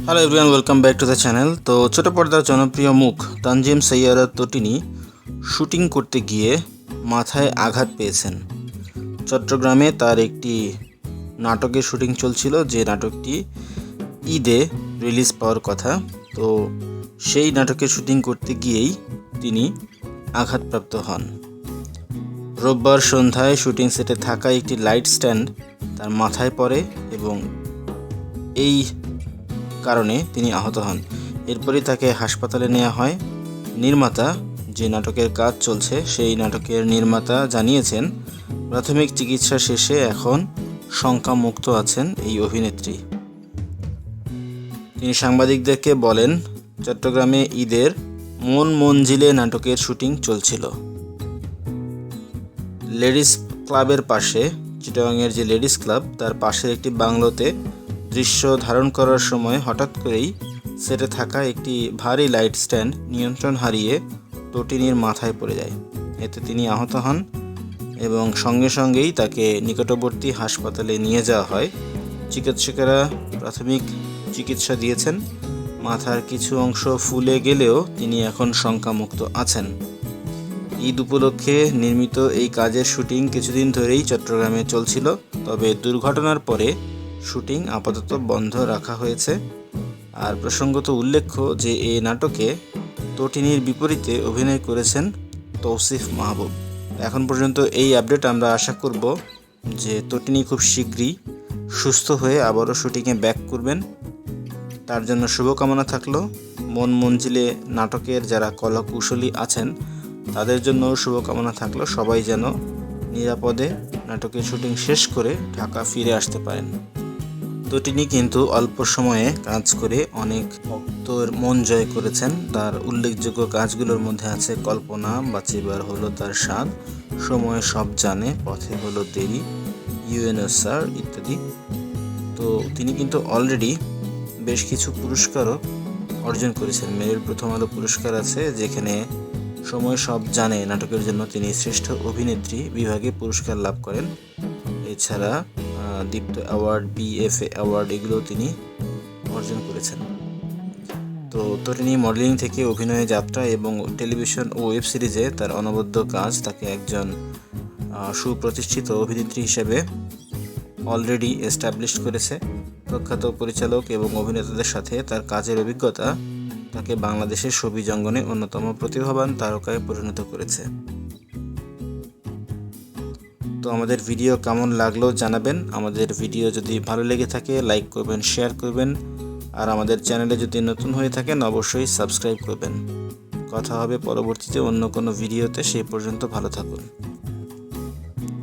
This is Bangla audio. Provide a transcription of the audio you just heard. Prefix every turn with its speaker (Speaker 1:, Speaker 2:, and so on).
Speaker 1: Hello everyone, welcome back to the channel. তো ছোট পর্দার জনপ্রিয় মুখ তানজিম সাইয়ারা তটিনী শুটিং করতে গিয়ে মাথায় আঘাত পেয়েছেন। চট্টগ্রামে তার একটি নাটকের শুটিং চলছিল, যে নাটকটি ঈদে রিলিজ পাওয়ার কথা। তো সেই নাটকের শুটিং করতে গিয়েই তিনি আঘাতপ্রাপ্ত হন। রোববার সন্ধ্যায় শুটিং সেটে থাকা একটি লাইট স্ট্যান্ড তার মাথায় পড়ে এবং এই কারণে তিনি আহত হন। এরপরই তাকে হাসপাতালে নেওয়া হয়। নির্মাতা, যে নাটকের কাজ চলছে সেই নাটকের নির্মাতা জানিয়েছেন, প্রাথমিক চিকিৎসা শেষে এখন শঙ্কামুক্ত আছেন এই অভিনেত্রী। তিনি সাংবাদিকদেরকে বলেন, চট্টগ্রামে ঈদের মন মঞ্জিলে নাটকের শুটিং চলছিল। লেডিস ক্লাবের পাশে, চিটাগাংয়ের যে লেডিস ক্লাব তার পাশের একটি বাংলোতে দৃশ্য ধারণ করার সময় হঠাৎ করেই সেটে থাকা একটি ভারী লাইট স্ট্যান্ড নিয়ন্ত্রণ হারিয়ে তটিনীর মাথায় পড়ে যায়। এতে তিনি আহত হন এবং সঙ্গে সঙ্গেই তাকে নিকটবর্তী হাসপাতালে নিয়ে যাওয়া হয়। চিকিৎসকেরা প্রাথমিক চিকিৎসা দিয়েছেন। মাথার কিছু অংশ ফুলে গেলেও তিনি এখন শঙ্কামুক্ত আছেন। ঈদ উপলক্ষে নির্মিত এই কাজের শুটিং কিছুদিন ধরেই চট্টগ্রামে চলছিল, তবে দুর্ঘটনার পরে শুটিং আপাতত বন্ধ রাখা হয়েছে। আর প্রসঙ্গত উল্লেখ্য যে এই নাটকে তটিনীর বিপরীতে অভিনয় করেছেন তৌসিফ মাহবুব। এখন পর্যন্ত এই আপডেট, আমরা আশা করব যে তটিনী খুব শীঘ্রই সুস্থ হয়ে আবারও শুটিংয়ে ব্যাক করবেন। তার জন্য শুভকামনা থাকলো। মন মঞ্জিলে নাটকের যারা কলাকুশলী আছেন তাদের জন্য শুভকামনা থাকলো, সবাই যেন নিরাপদে নাটকের শুটিং শেষ করে ঢাকা ফিরে আসতে পারেন। তটিনী কিন্তু অল্প সময়ে কাজ করে অনেক ভক্তর মন জয় করেছেন। তার উল্লেখযোগ্য কাজগুলোর মধ্যে আছে কল্পনা, বাঁচিবার হলো তার স্বাদ, সময় সব জানে, পথে হলো দেরি, ইউএনও স্যার ইত্যাদি। তো তিনি কিন্তু অলরেডি বেশ কিছু পুরস্কারও অর্জন করেছেন। মেরিল প্রথম আলো পুরস্কার আছে, যেখানে সময় সব জানে নাটকের জন্য তিনি শ্রেষ্ঠ অভিনেত্রী বিভাগে পুরস্কার লাভ করেন। এছাড়া দীপ্ত অ্যাওয়ার্ড, বিএফএ অ্যাওয়ার্ড এগুলো তিনি অর্জন করেছেন। তো তটিনী মডেলিং থেকে অভিনয়ে যাত্রা এবং টেলিভিশন ও ওয়েব সিরিজে তার অনবদ্য কাজ তাকে একজন সুপ্রতিষ্ঠিত অভিনেত্রী হিসেবে অলরেডি এস্টাবলিশ করেছে। প্রখ্যাত পরিচালক এবং অভিনেতাদের সাথে তার কাজের অভিজ্ঞতা তাকে বাংলাদেশের ছবি জঙ্গনে অন্যতম প্রতিভাবান তারকায় পরিণত করেছে। তো আমাদের ভিডিও কেমন লাগলো জানাবেন। আমাদের ভিডিও যদি ভালো লেগে থাকে লাইক করবেন, শেয়ার করবেন, আর আমাদের চ্যানেলে যদি নতুন হয়ে থাকেন অবশ্যই সাবস্ক্রাইব করবেন। কথা হবে পরবর্তীতে অন্য কোনো ভিডিওতে। সেই পর্যন্ত ভালো থাকুন।